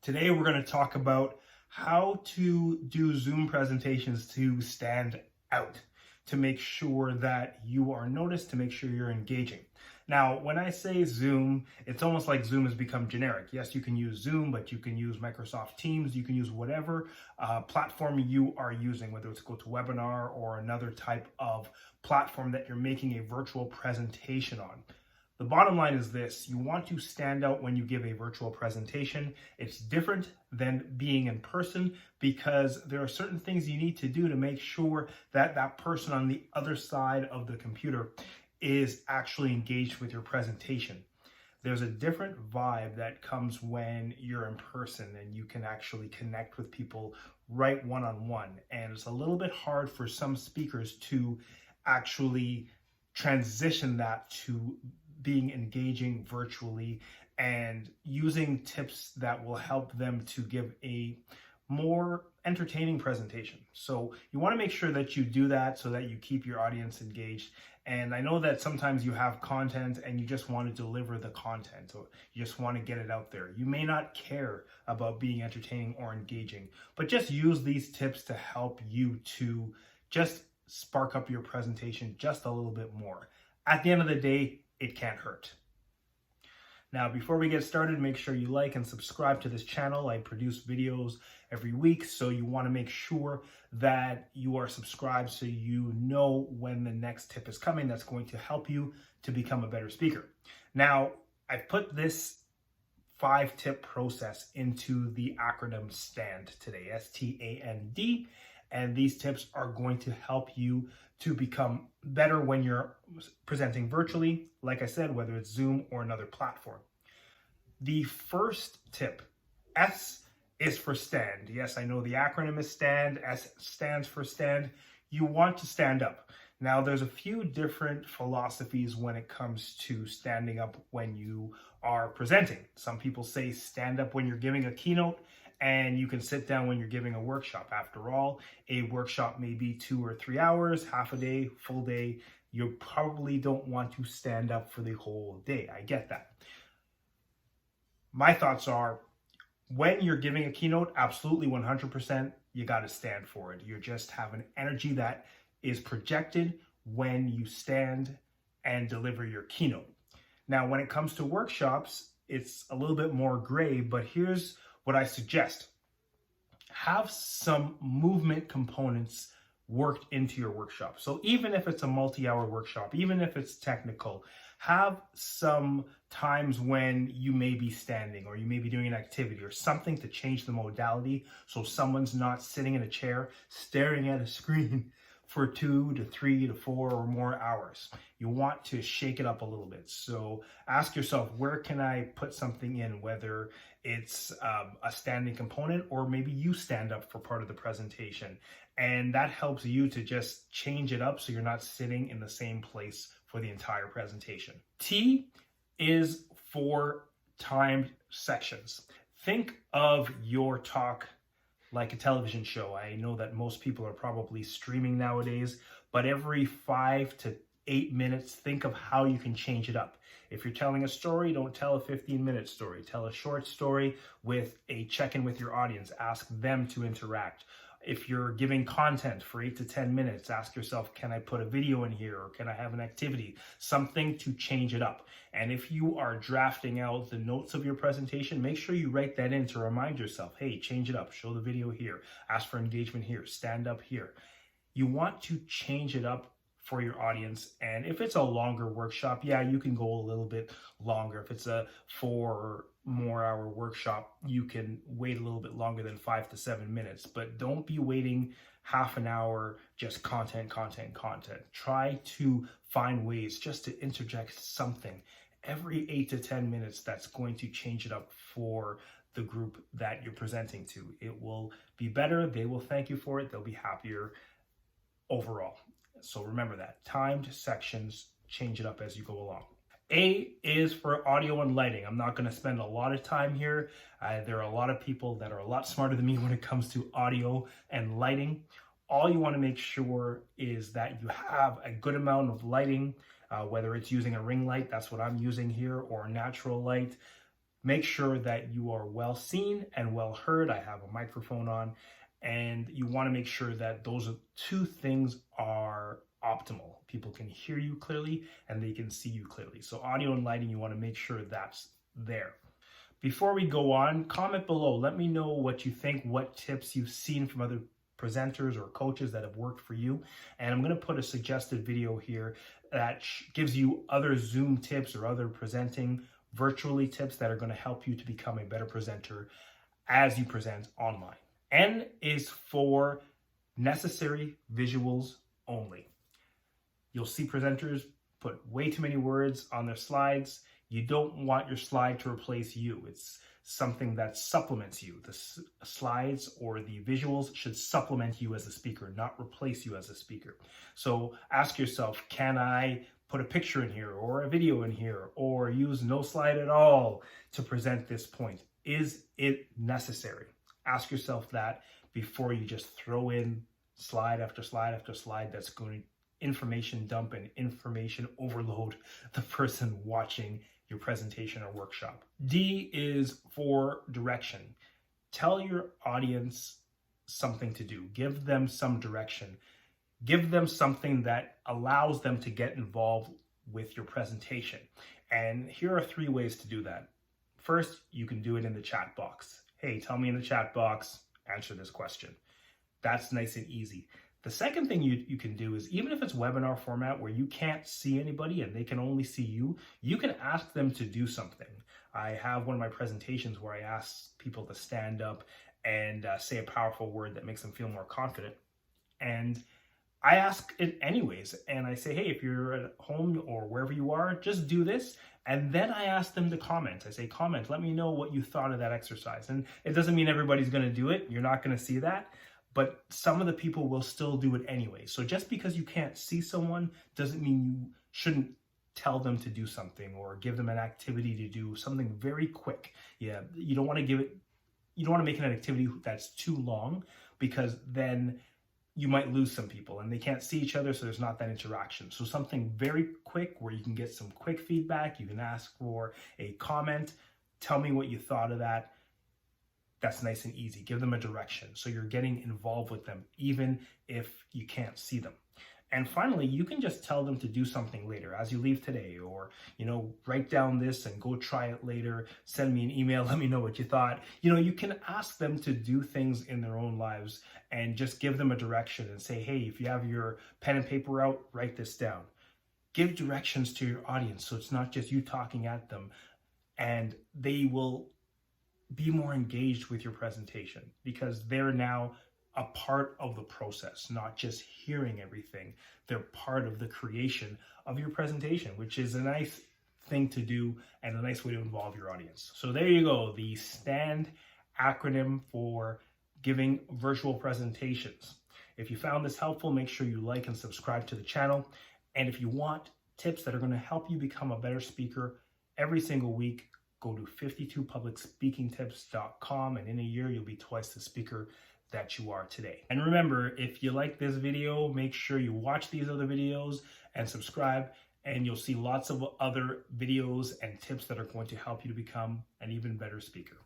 Today we're going to talk about how to do Zoom presentations to stand out, to make sure that you are noticed, to make sure you're engaging. Now, when I say Zoom, it's almost like Zoom has become generic. Yes, you can use Zoom, but you can use Microsoft Teams, you can use whatever platform you are using, whether it's GoToWebinar or another type of platform that you're making a virtual presentation on. The bottom line is this: you want to stand out when you give a virtual presentation. It's different than being in person because there are certain things you need to do to make sure that that person on the other side of the computer is actually engaged with your presentation. There's a different vibe that comes when you're in person and you can actually connect with people right one-on-one. And it's a little bit hard for some speakers to actually transition that to being engaging virtually and using tips that will help them to give a more entertaining presentation. So you want to make sure that you do that so that you keep your audience engaged. And I know that sometimes you have content and you just want to deliver the content, or you just want to get it out there. You may not care about being entertaining or engaging, but just use these tips to help you to just spark up your presentation just a little bit more. At the end of the day, it can't hurt. Now, before we get started, make sure you like and subscribe to this channel. I produce videos every week, so you want to make sure that you are subscribed so you know when the next tip is coming that's going to help you to become a better speaker. Now, I've put this 5-tip process into the acronym STAND today, STAND, and these tips are going to help you to become better when you're presenting virtually, like I said, whether it's Zoom or another platform. The first tip, S, is for stand. Yes, I know the acronym is STAND. S stands for stand. You want to stand up. Now, there's a few different philosophies when it comes to standing up when you are presenting. Some people say stand up when you're giving a keynote, and you can sit down when you're giving a workshop. After all, a workshop may be 2 or 3 hours, half a day, full day. You probably don't want to stand up for the whole day. I get that. My thoughts are, when you're giving a keynote, absolutely 100%, you got to stand for it. You just have an energy that is projected when you stand and deliver your keynote. Now, when it comes to workshops, it's a little bit more gray, but here's what I suggest. Have some movement components worked into your workshop. So even if it's a multi-hour workshop, even if it's technical, have some times when you may be standing or you may be doing an activity or something to change the modality so someone's not sitting in a chair staring at a screen for 2 to 3 to 4 or more hours. You want to shake it up a little bit. So ask yourself, where can I put something in, whether it's a standing component or maybe you stand up for part of the presentation. And that helps you to just change it up so you're not sitting in the same place for the entire presentation. T is for timed sections. Think of your talk like a television show. I know that most people are probably streaming nowadays, but every 5 to 8 minutes, think of how you can change it up. If you're telling a story, don't tell a 15-minute story. Tell a short story with a check-in with your audience. Ask them to interact. If you're giving content for 8 to 10 minutes, ask yourself, can I put a video in here, or can I have an activity? Something to change it up. And if you are drafting out the notes of your presentation, make sure you write that in to remind yourself, hey, change it up, show the video here, ask for engagement here, stand up here. You want to change it up for your audience. And if it's a longer workshop, yeah, you can go a little bit longer. If it's a 4 or more hour workshop, you can wait a little bit longer than 5 to 7 minutes, but don't be waiting half an hour, just content. Try to find ways just to interject something every 8 to 10 minutes that's going to change it up for the group that you're presenting to. It will be better. They will thank you for it. They'll be happier overall. So remember that. Timed sections, change it up as you go along. A is for audio and lighting. I'm not going to spend a lot of time here. There are a lot of people that are a lot smarter than me when it comes to audio and lighting. All you want to make sure is that you have a good amount of lighting, whether it's using a ring light, that's what I'm using here, or natural light. Make sure that you are well seen and well heard. I have a microphone on, and you want to make sure that those two things are optimal. People can hear you clearly and they can see you clearly. So audio and lighting, you want to make sure that's there. Before we go on, comment below. Let me know what you think, what tips you've seen from other presenters or coaches that have worked for you. And I'm going to put a suggested video here that gives you other Zoom tips or other presenting virtually tips that are going to help you to become a better presenter as you present online. N is for necessary visuals only. You'll see presenters put way too many words on their slides. You don't want your slide to replace you. It's something that supplements you. The slides or the visuals should supplement you as a speaker, not replace you as a speaker. So ask yourself, can I put a picture in here or a video in here or use no slide at all to present this point? Is it necessary? Ask yourself that before you just throw in slide after slide after slide that's going to information dump and information overload the person watching your presentation or workshop. D is for direction. Tell your audience something to do. Give them some direction. Give them something that allows them to get involved with your presentation. And here are 3 ways to do that. First, you can do it in the chat box. Hey, tell me in the chat box, answer this question. That's nice and easy. The second thing you can do is, even if it's webinar format where you can't see anybody and they can only see you, you can ask them to do something. I have one of my presentations where I ask people to stand up and say a powerful word that makes them feel more confident. And I ask it anyways. And I say, hey, if you're at home or wherever you are, just do this. And then I ask them to comment. I say, comment, let me know what you thought of that exercise. And it doesn't mean everybody's going to do it. You're not going to see that. But some of the people will still do it anyway. So just because you can't see someone doesn't mean you shouldn't tell them to do something or give them an activity to do something very quick. Yeah, you don't want to make it an activity that's too long, because then you might lose some people and they can't see each other, so there's not that interaction. So something very quick where you can get some quick feedback. You can ask for a comment. Tell me what you thought of that. That's nice and easy. Give them a direction. So you're getting involved with them, even if you can't see them. And finally, you can just tell them to do something later as you leave today, or, write down this and go try it later. Send me an email. Let me know what you thought. You can ask them to do things in their own lives and just give them a direction and say, hey, if you have your pen and paper out, write this down. Give directions to your audience so it's not just you talking at them, and they will be more engaged with your presentation because they're now a part of the process, not just hearing everything. They're part of the creation of your presentation, which is a nice thing to do and a nice way to involve your audience. So there you go, the STAND acronym for giving virtual presentations. If you found this helpful, make sure you like and subscribe to the channel. And if you want tips that are going to help you become a better speaker every single week, go to 52publicspeakingtips.com, and in a year, you'll be twice the speaker that you are today. And remember, if you like this video, make sure you watch these other videos and subscribe, and you'll see lots of other videos and tips that are going to help you to become an even better speaker.